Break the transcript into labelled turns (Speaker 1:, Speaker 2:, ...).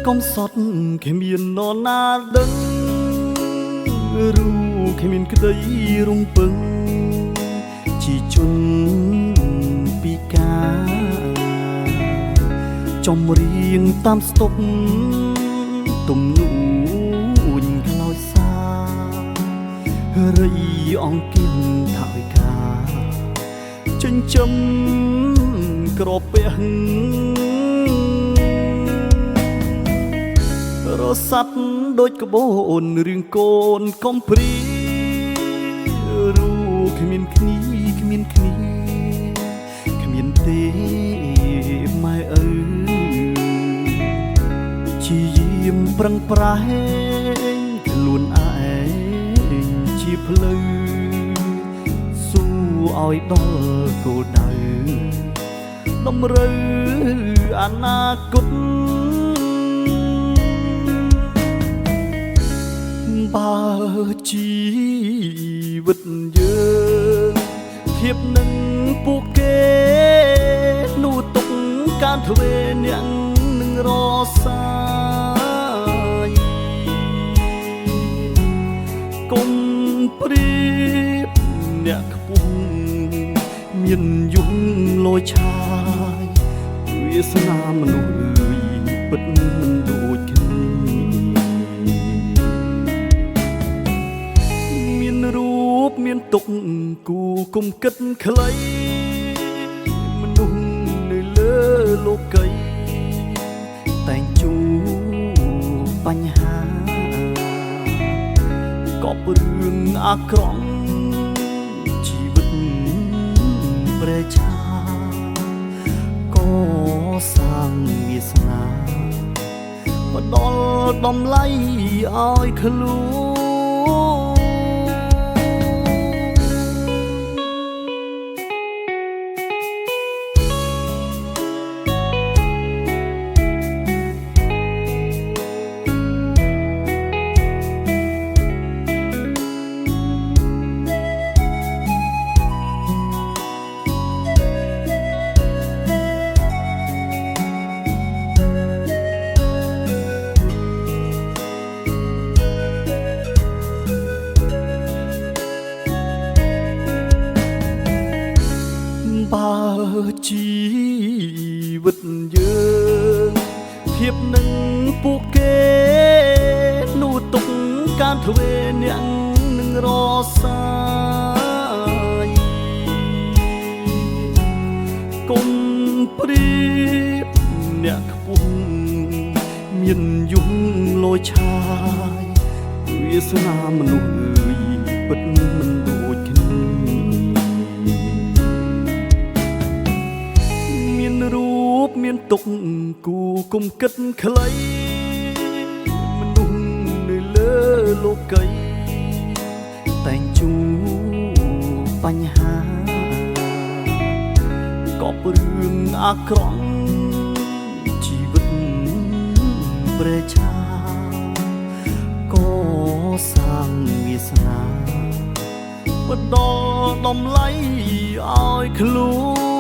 Speaker 1: កំសត់គេមាននរណាដឹងរូគេមានក្តីរំពឹងជាជនពីការចំរៀងតាមស្តុកទំនួញខ្លោចសារីអង្គៀងថើយកាចិញ្ចឹមក្រពះរសាត់ដូចក្បូនរឿងកូនកំព្រីរូគ្មានគ្នាគ្មានគ្នាគ្មានទេម៉ែឪជាយាមប្រឹងប្រែងខ្លួនឯងជាផ្លូវស៊ូឲ្យដល់គោលដៅតម្រូវអនាគតបើជីវិតយើងធៀបនឹងពួកគេនោះទុកការធ្វើអ្នកនឹងរសាយកុំព្រៀបអ្នកខ្ពស់មានយំលយឆាយវាសនាមនុស្សអើយពិតមិនដូចគ្នាមានរូបមានទុកគូគុំគិតខ្លីមនុស្សនៅលើលោកីតែងជួបបញ្ហាក៏រឿងអាក្រក់ជីវិតប្រេឆាក៏សាងវាសនាមកដល់ដំឡៃឲ្យខ្លួនបើជីវិតយើងធៀបនឹងពួកគេនោះទុកការធ្វើអ្នកនឹងរសាយកុំព្រៀបអ្នកខ្ពស់មានយំលយឆាយវាសនាមនុស្សអើយពិតមិនដូចគ្នារូបមានទុកគូគុំគិតខ្លីមនុស្សនៅលើលោកីតែងជួបបញ្ហាក៏រឿងអាក្រក់ជីវិតប្រេឆាក៏សាងវាសនាមកដល់ដំឡៃឲ្យខ្លួន